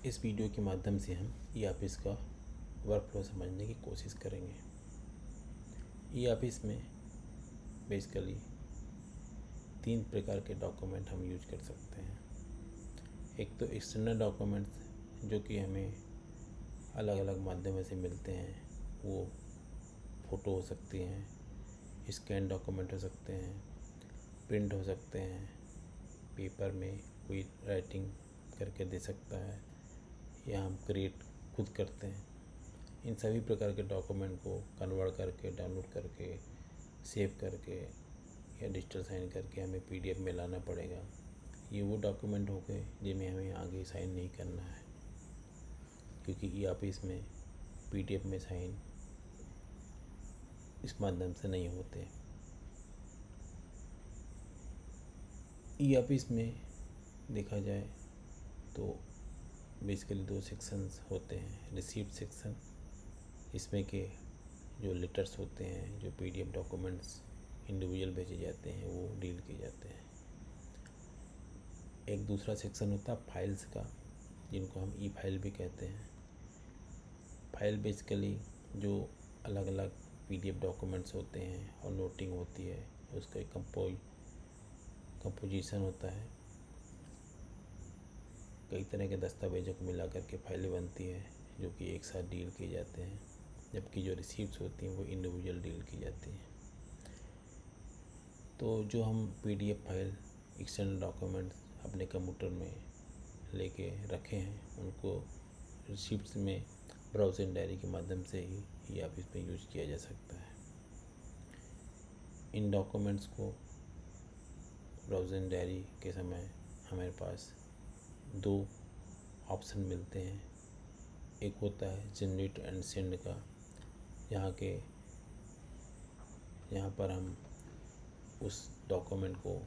इस वीडियो के माध्यम से हम ई ऑफिस का वर्क फ्लो समझने की कोशिश करेंगे। ई ऑफिस में बेसिकली 3 प्रकार के डॉक्यूमेंट हम यूज कर सकते हैं। एक तो एक्सटर्नल डॉक्यूमेंट्स जो कि हमें अलग अलग माध्यमों से मिलते हैं, वो फ़ोटो हो सकती हैं, स्कैन डॉक्यूमेंट हो सकते हैं, प्रिंट हो सकते हैं, पेपर में कोई राइटिंग करके दे सकता है या हम क्रिएट खुद करते हैं। इन सभी प्रकार के डॉक्यूमेंट को कन्वर्ट करके, डाउनलोड करके, सेव करके या डिजिटल साइन करके हमें पीडीएफ में लाना पड़ेगा। ये वो डॉक्यूमेंट हो गए जिनमें हमें आगे साइन नहीं करना है, क्योंकि ई ऑफिस में पीडीएफ में साइन इस माध्यम से नहीं होते। ई ऑफिस में देखा जाए तो बेसिकली 2 सेक्शंस होते हैं। रिसीप्ट सेक्शन, इसमें के जो लेटर्स होते हैं, जो पीडीएफ डॉक्यूमेंट्स इंडिविजुअल भेजे जाते हैं, वो डील किए जाते हैं। एक दूसरा सेक्शन होता है फाइल्स का, जिनको हम ई फाइल भी कहते हैं। फाइल बेसिकली जो अलग अलग पीडीएफ डॉक्यूमेंट्स होते हैं और नोटिंग होती है, उसका एक कंपोजिशन होता है। कई तरह के दस्तावेजों को मिला करके फाइलें बनती है जो कि एक साथ डील किए जाते हैं, जबकि जो रिसीप्ट्स होती हैं वो इंडिविजुअल डील की जाती हैं। तो जो हम पीडीएफ फाइल, एक्सटर्नल डॉक्यूमेंट्स अपने कंप्यूटर में लेके रखे हैं, उनको रिसीप्ट्स में ब्राउजिंग डायरी के माध्यम से ही ये ऑफिस में यूज किया जा सकता है। इन डॉक्यूमेंट्स को ब्राउजिंग डायरी के समय हमारे पास 2 ऑप्शन मिलते हैं। एक होता है जनरेट एंड सेंड का, यहाँ पर हम उस डॉक्यूमेंट को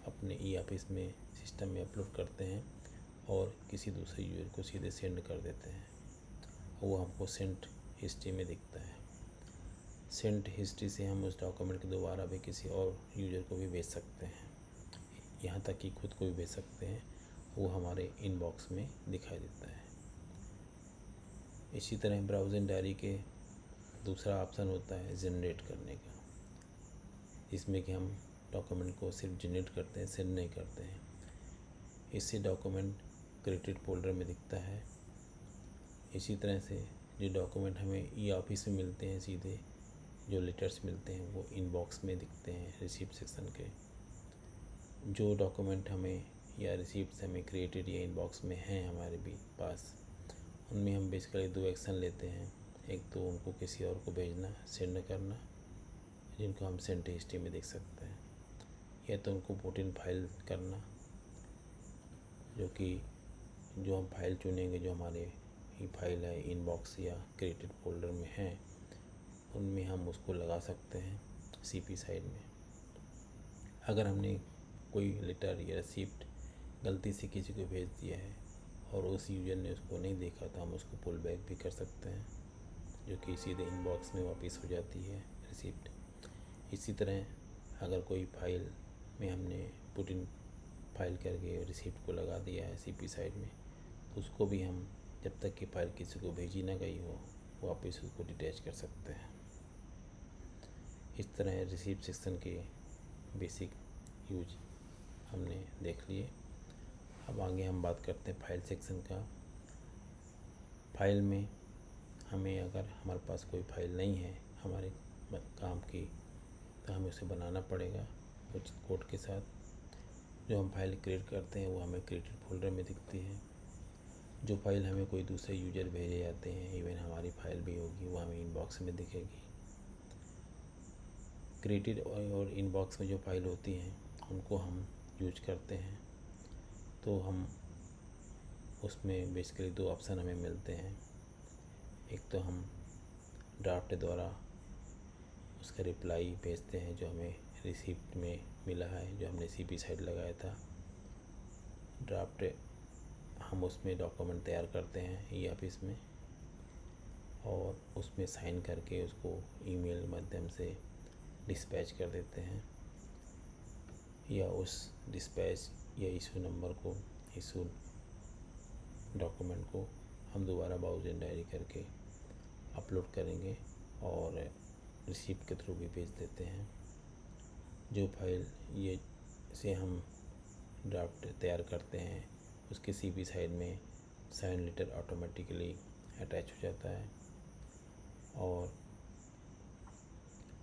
अपने ई ऑफिस में सिस्टम में अपलोड करते हैं और किसी दूसरे यूज़र को सीधे सेंड कर देते हैं। वो हमको सेंट हिस्ट्री में दिखता है। सेंट हिस्ट्री से हम उस डॉक्यूमेंट को दोबारा भी किसी और यूज़र को भी भेज सकते हैं, यहाँ तक कि खुद को भी भेज सकते हैं। वो हमारे इनबॉक्स में दिखाई देता है। इसी तरह ब्राउजिंग डायरी के दूसरा ऑप्शन होता है जनरेट करने का, जिसमें कि हम डॉक्यूमेंट को सिर्फ जनरेट करते हैं, सेंड नहीं करते हैं। इससे डॉक्यूमेंट क्रिएटेड फोल्डर में दिखता है। इसी तरह से जो डॉक्यूमेंट हमें ई ऑफिस में मिलते हैं, सीधे जो लेटर्स मिलते हैं, वो इनबॉक्स में दिखते हैं रिसीप्ट सेक्शन के। जो डॉक्यूमेंट हमें या रिसीप्ट्स हमें क्रिएटेड या इनबॉक्स में हैं हमारे भी पास, उनमें हम बेसिकली 2 एक्शन लेते हैं। एक तो उनको किसी और को भेजना, सेंड करना, जिनको हम सेंट हिस्ट्री में देख सकते हैं, या तो उनको पुट इन फाइल करना, जो हम फाइल चुनेंगे जो हमारे ही फाइल है इनबॉक्स या क्रिएटेड फोल्डर में है, उनमें हम उसको लगा सकते हैं सीपी साइड में। अगर हमने कोई लेटर या रिसीप्ट गलती से किसी को भेज दिया है और उस यूज़र ने उसको नहीं देखा, तो हम उसको पुल बैक भी कर सकते हैं, जो कि सीधे इनबॉक्स में वापस हो जाती है रिसीप्ट। इसी तरह अगर कोई फाइल में हमने पुट इन फाइल करके रिसीप्ट को लगा दिया है सीपी साइड में, तो उसको भी हम जब तक कि फाइल किसी को भेजी ना गई हो, वापस उसको डिटैच कर सकते हैं। इस तरह रिसीप्ट सेक्शन के बेसिक यूज हमने देख लिए। अब आगे हम बात करते हैं फाइल सेक्शन का। फाइल में हमें, अगर हमारे पास कोई फाइल नहीं है हमारे काम की, तो हमें उसे बनाना पड़ेगा कुछ कोड के साथ। जो हम फाइल क्रिएट करते हैं वो हमें क्रिएटेड फोल्डर में दिखती है। जो फाइल हमें कोई दूसरे यूज़र भेजे जाते हैं, इवन हमारी फाइल भी होगी, वो हमें इनबॉक्स में दिखेगी। क्रिएटेड और इनबॉक्स में जो फाइल होती हैं उनको हम यूज करते हैं, तो हम उसमें बेसिकली 2 ऑप्शन हमें मिलते हैं। एक तो हम ड्राफ्ट द्वारा उसका रिप्लाई भेजते हैं जो हमें रिसीप्ट में मिला है, जो हमने सीपी साइड लगाया था। ड्राफ्ट हम उसमें डॉक्यूमेंट तैयार करते हैं ई ऑफिस में, और उसमें साइन करके उसको ईमेल माध्यम से डिस्पैच कर देते हैं, या उस डिस्पैच या इशू नंबर को, इशू डॉक्यूमेंट को हम दोबारा ब्राउज़ एंड डायरी करके अपलोड करेंगे और रिसिप्ट के थ्रू भी भेज देते हैं। जो फाइल ये से हम ड्राफ्ट तैयार करते हैं उसके सीपी साइड में साइन लेटर ऑटोमेटिकली अटैच हो जाता है और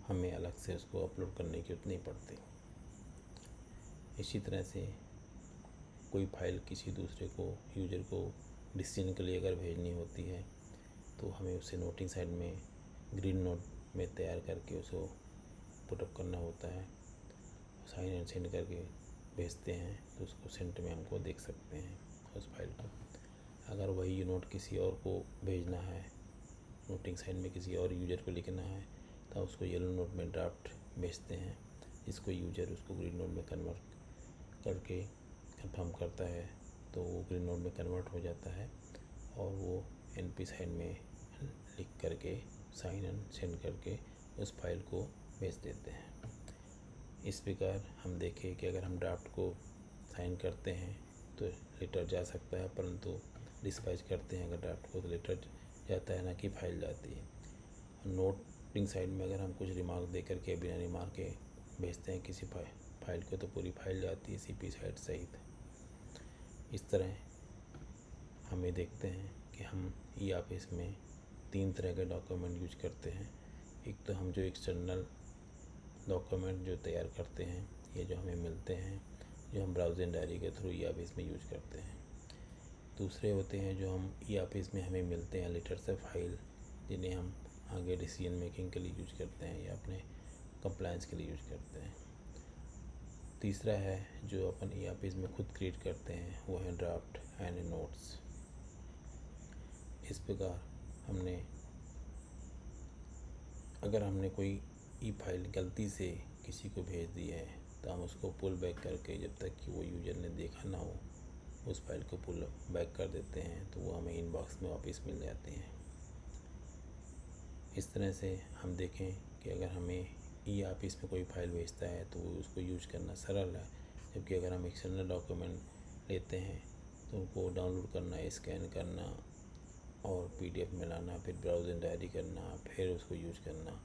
हमें अलग से उसको अपलोड करने की जरूरत नहीं पड़ती। इसी तरह से कोई फाइल किसी दूसरे को यूज़र को डिसीजन के लिए अगर भेजनी होती है तो हमें उसे नोटिंग साइड में ग्रीन नोट में तैयार करके उसको पुटअप करना होता है, साइन एंड सेंड करके भेजते हैं तो उसको सेंट में हमको देख सकते हैं उस फाइल को। अगर वही नोट किसी और को भेजना है, नोटिंग साइड में किसी और यूज़र को लिखना है तो उसको येलो नोट में ड्राफ्ट भेजते हैं, जिसको यूज़र उसको ग्रीन नोट में कन्वर्ट करके कंफर्म करता है तो वो ग्रीन नोट में कन्वर्ट हो जाता है और वो एनपी साइड में लिख करके साइन एंड सेंड करके उस फाइल को भेज देते हैं। इस प्रकार हम देखें कि अगर हम ड्राफ्ट को साइन करते हैं तो लेटर जा सकता है, परंतु डिस्पैच करते हैं अगर ड्राफ्ट को तो लेटर जाता है ना कि फाइल जाती है। नोटिंग साइड में अगर हम कुछ रिमार्क दे करके बिना रिमार्क के भेजते हैं किसी फाइल को तो पूरी फाइल जाती है सीपी साइड सहित। इस तरह हमें देखते हैं कि हम ई ऑफिस में 3 तरह के डॉक्यूमेंट यूज करते हैं। एक तो हम जो एक्सटर्नल डॉक्यूमेंट जो तैयार करते हैं, ये जो हमें मिलते हैं, जो हम ब्राउज़ एंड डायरी के थ्रू ई ऑफिस में यूज करते हैं। दूसरे होते हैं जो हम ई ऑफिस में हमें मिलते हैं लेटर से फाइल, जिन्हें हम आगे डिसीजन मेकिंग के लिए यूज करते हैं या अपने कंप्लायंस के लिए यूज करते हैं। तीसरा है जो अपन ई ऑफिस में खुद क्रिएट करते हैं, वो है ड्राफ्ट एंड नोट्स। इस प्रकार अगर हमने कोई ई फाइल गलती से किसी को भेज दी है तो हम उसको पुल बैक करके जब तक कि वो यूज़र ने देखा ना हो उस फाइल को पुल बैक कर देते हैं तो वो हमें इनबॉक्स में वापस मिल जाती हैं। इस तरह से हम देखें कि अगर हमें ई ऑफिस में कोई फाइल भेजता है तो उसको यूज करना सरल है, जबकि अगर हम एक्सटर्नल डॉक्यूमेंट लेते हैं तो उनको डाउनलोड करना, स्कैन करना और पीडीएफ में लाना, फिर ब्राउज़ एंड डायरी करना, फिर उसको यूज करना,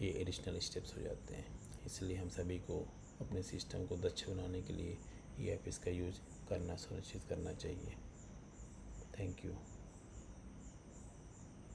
ये एडिशनल स्टेप्स हो जाते हैं। इसलिए हम सभी को अपने सिस्टम को दक्ष बनाने के लिए ई ऑफिस का यूज करना सुनिश्चित करना चाहिए। Thank you.